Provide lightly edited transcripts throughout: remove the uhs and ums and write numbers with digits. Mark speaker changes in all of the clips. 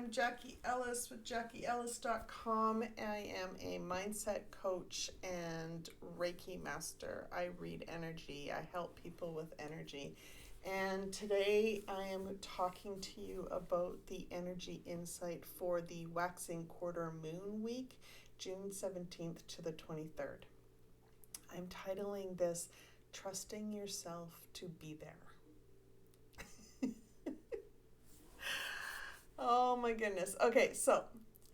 Speaker 1: I'm Jackie Ellis with JackieEllis.com. I am a mindset coach and Reiki master. I read energy. I help people with energy. And today I am talking to you about the energy insight for the waxing quarter moon week, June 17th to the 23rd. I'm titling this Trusting Yourself to Be There. Oh my goodness. Okay, so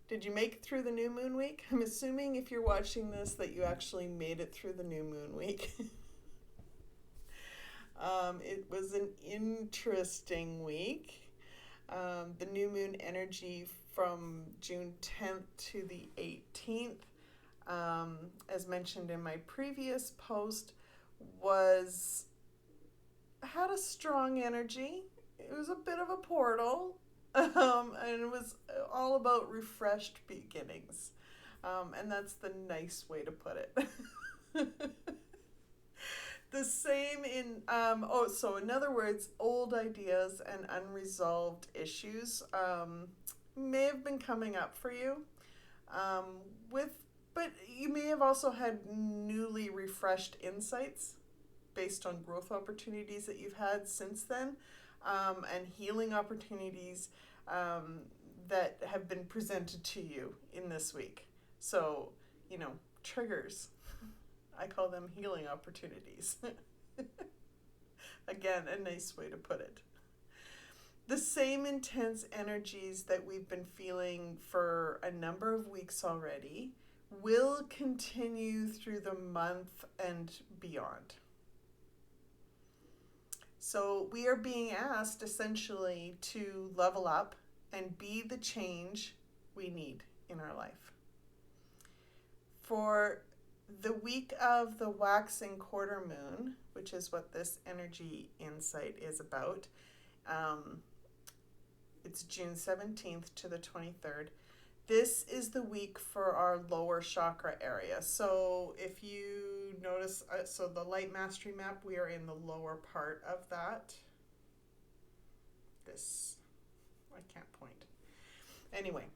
Speaker 1: did you make it through the new moon week? I'm assuming if you're watching this that you actually made it through the new moon week. It was an interesting week. The new moon energy from June 10th to the 18th, as mentioned in my previous post, had a strong energy. It was a bit of a portal. And it was all about refreshed beginnings. And that's the nice way to put it. The same so in other words, old ideas and unresolved issues may have been coming up for you. But you may have also had newly refreshed insights based on growth opportunities that you've had since then. And healing opportunities that have been presented to you in this week. So, triggers. I call them healing opportunities. Again, a nice way to put it. The same intense energies that we've been feeling for a number of weeks already will continue through the month and beyond. So we are being asked essentially to level up and be the change we need in our life. For the week of the waxing quarter moon, which is what this energy insight is about, it's June 17th to the 23rd. This is the week for our lower chakra area. So if you notice, so the light mastery map, we are in the lower part of that. I can't point. Anyway,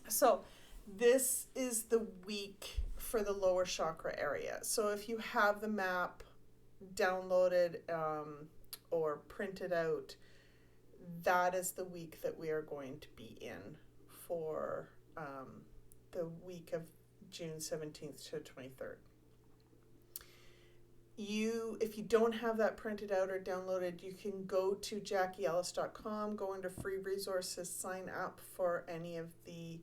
Speaker 1: so this is the week for the lower chakra area. So if you have the map downloaded or printed out, that is the week that we are going to be in for the week of June 17th to 23rd. If you don't have that printed out or downloaded, you can go to JackieEllis.com, go under free resources, sign up for any of the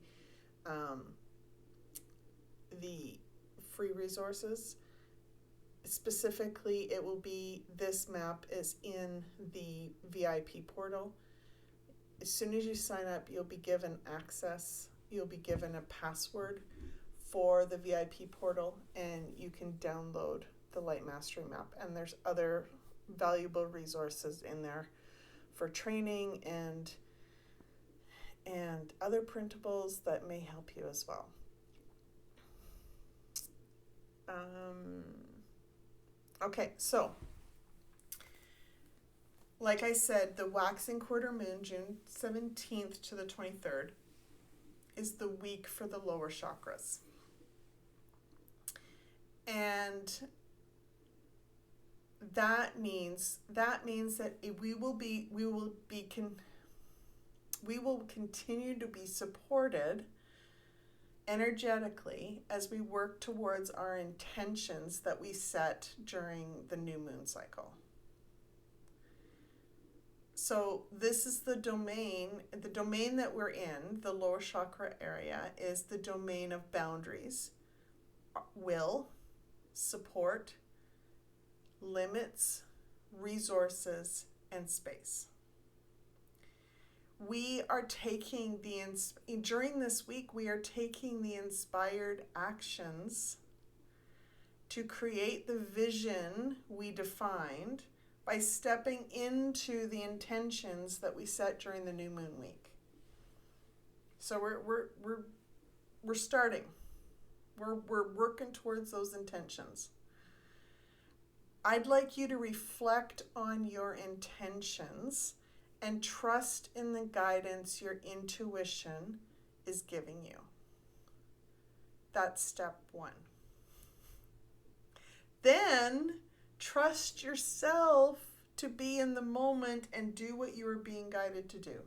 Speaker 1: free resources. Specifically, it will be, this map is in the VIP portal. As soon as you sign up, you'll be given access. You'll be given a password for the VIP portal, and you can download the Light Mastery Map. And there's other valuable resources in there for training and other printables that may help you as well. Okay, so like I said, the waxing quarter moon, June 17th to the 23rd, is the week for the lower chakras. And that means that we will continue to be supported energetically as we work towards our intentions that we set during the new moon cycle. So this is the domain that we're in, the lower chakra area, is the domain of boundaries, will, support, limits, resources, and space. We are taking during this week, we are taking the inspired actions to create the vision we defined by stepping into the intentions that we set during the new moon week. So we're starting. We're working towards those intentions. I'd like you to reflect on your intentions and trust in the guidance your intuition is giving you. That's step one. Then trust yourself to be in the moment and do what you are being guided to do.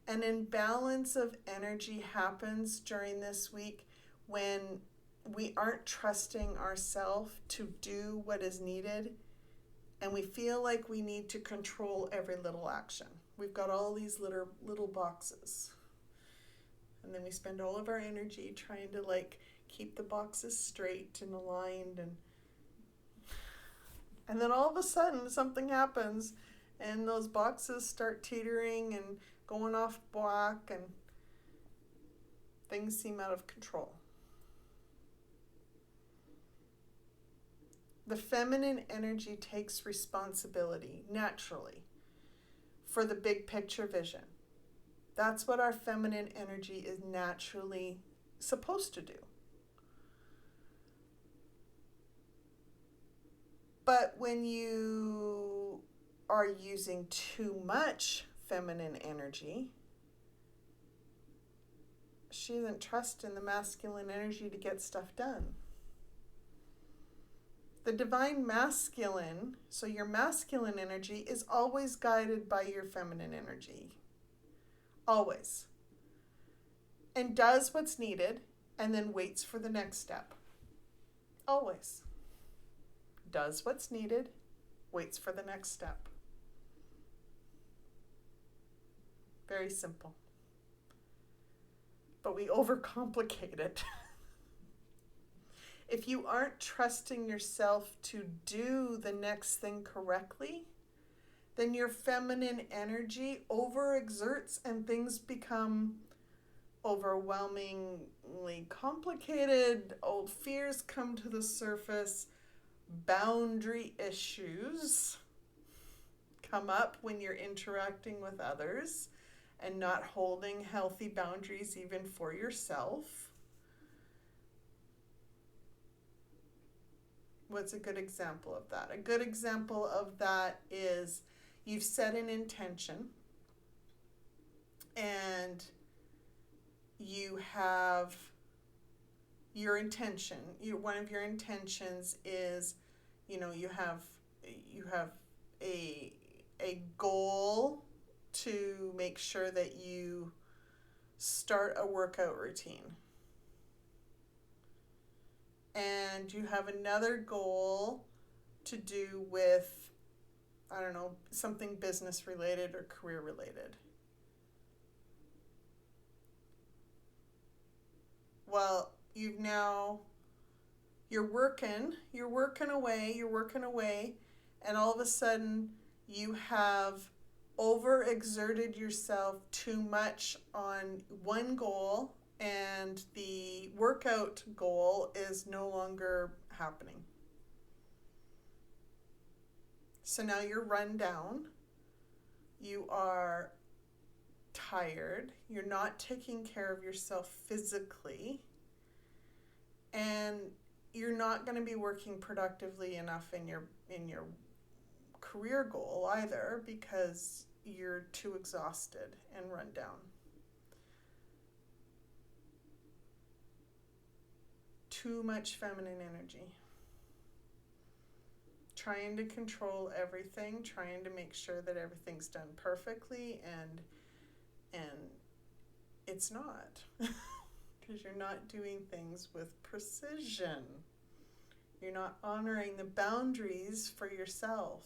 Speaker 1: An imbalance of energy happens during this week when we aren't trusting ourselves to do what is needed, and we feel like we need to control every little action. We've got all these little boxes. And then we spend all of our energy trying to keep the boxes straight and aligned, and then all of a sudden something happens and those boxes start teetering and going off whack and things seem out of control. The feminine energy takes responsibility naturally for the big picture vision. That's what our feminine energy is naturally supposed to do. But when you are using too much feminine energy, she isn't trusting the masculine energy to get stuff done. The divine masculine, so your masculine energy, is always guided by your feminine energy. Always. And does what's needed and then waits for the next step. Always. Does what's needed, waits for the next step. Very simple. But we overcomplicate it. If you aren't trusting yourself to do the next thing correctly, then your feminine energy overexerts and things become overwhelmingly complicated. Old fears come to the surface. Boundary issues come up when you're interacting with others and not holding healthy boundaries even for yourself. What's a good example of that? A good example of that is you've set an intention and you have your intention. One of your intentions is, you have a goal to make sure that you start a workout routine. And you have another goal to do with, something business related or career related. Well, you're working away, and all of a sudden you have overexerted yourself too much on one goal, and the workout goal is no longer happening. So now you're run down, you are tired, you're not taking care of yourself physically, and you're not going to be working productively enough in your career goal either, because you're too exhausted and run down. Too much feminine energy. Trying to control everything, trying to make sure that everything's done perfectly, and it's not. Because you're not doing things with precision. You're not honoring the boundaries for yourself.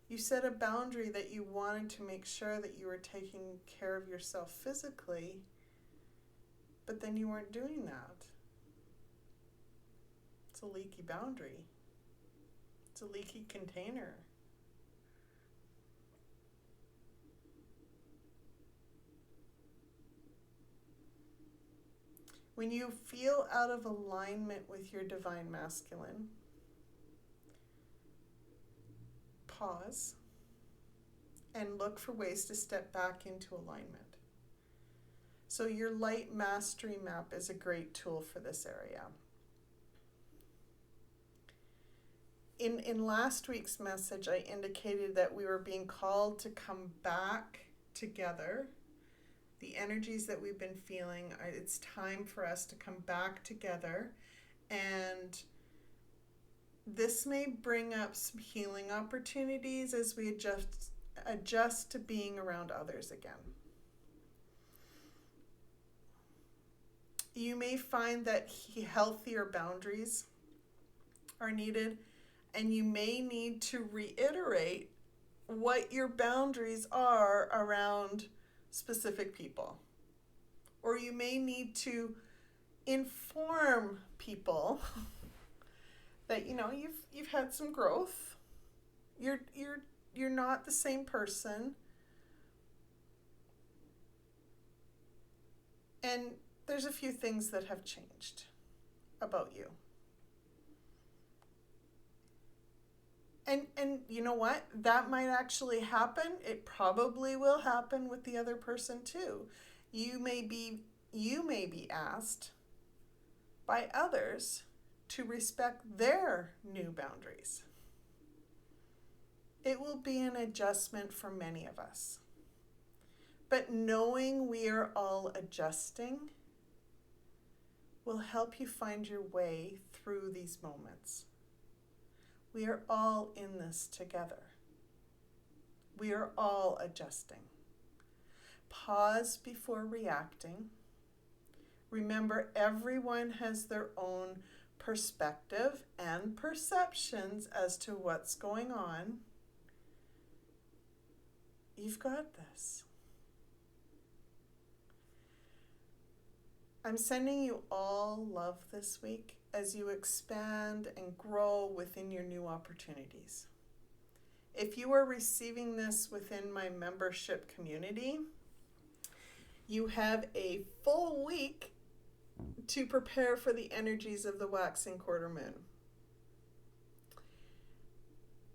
Speaker 1: You set a boundary that you wanted to make sure that you were taking care of yourself physically, but then you weren't doing that. It's a leaky boundary. It's a leaky container. When you feel out of alignment with your divine masculine, pause and look for ways to step back into alignment. So your light mastery map is a great tool for this area. in last week's message, I indicated that we were being called to come back together. The energies that we've been feeling, it's time for us to come back together. And this may bring up some healing opportunities as we adjust to being around others again. You may find that healthier boundaries are needed, and you may need to reiterate what your boundaries are around specific people. Or you may need to inform people that you've had some growth. You're not the same person. And there's a few things that have changed about you. And you know what? That might actually happen. It probably will happen with the other person too. You may be asked by others to respect their new boundaries. It will be an adjustment for many of us. But knowing we are all adjusting will help you find your way through these moments. We are all in this together. We are all adjusting. Pause before reacting. Remember, everyone has their own perspective and perceptions as to what's going on. You've got this. I'm sending you all love this week as you expand and grow within your new opportunities. If you are receiving this within my membership community, you have a full week to prepare for the energies of the waxing quarter moon.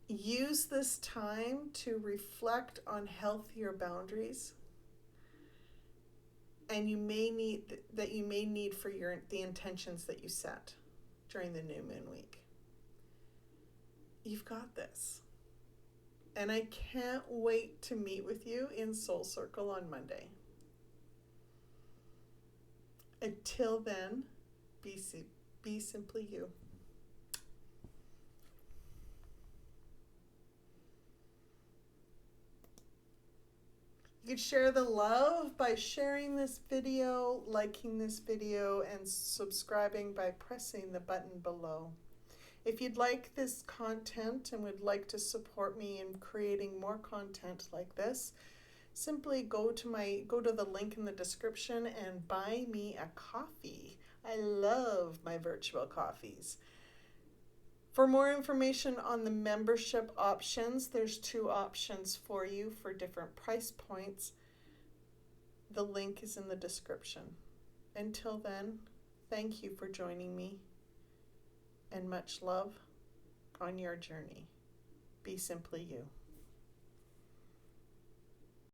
Speaker 1: Use this time to reflect on healthier boundaries, and you may need for the intentions that you set during the new moon week. You've got this. And I can't wait to meet with you in Soul Circle on Monday. Until then, be simply you. You could share the love by sharing this video, liking this video, and subscribing by pressing the button below. If you'd like this content and would like to support me in creating more content like this, simply go to the link in the description and buy me a coffee. I love my virtual coffees. For more information on the membership options, there's 2 options for you for different price points. The link is in the description. Until then, thank you for joining me, and much love on your journey. Be simply you.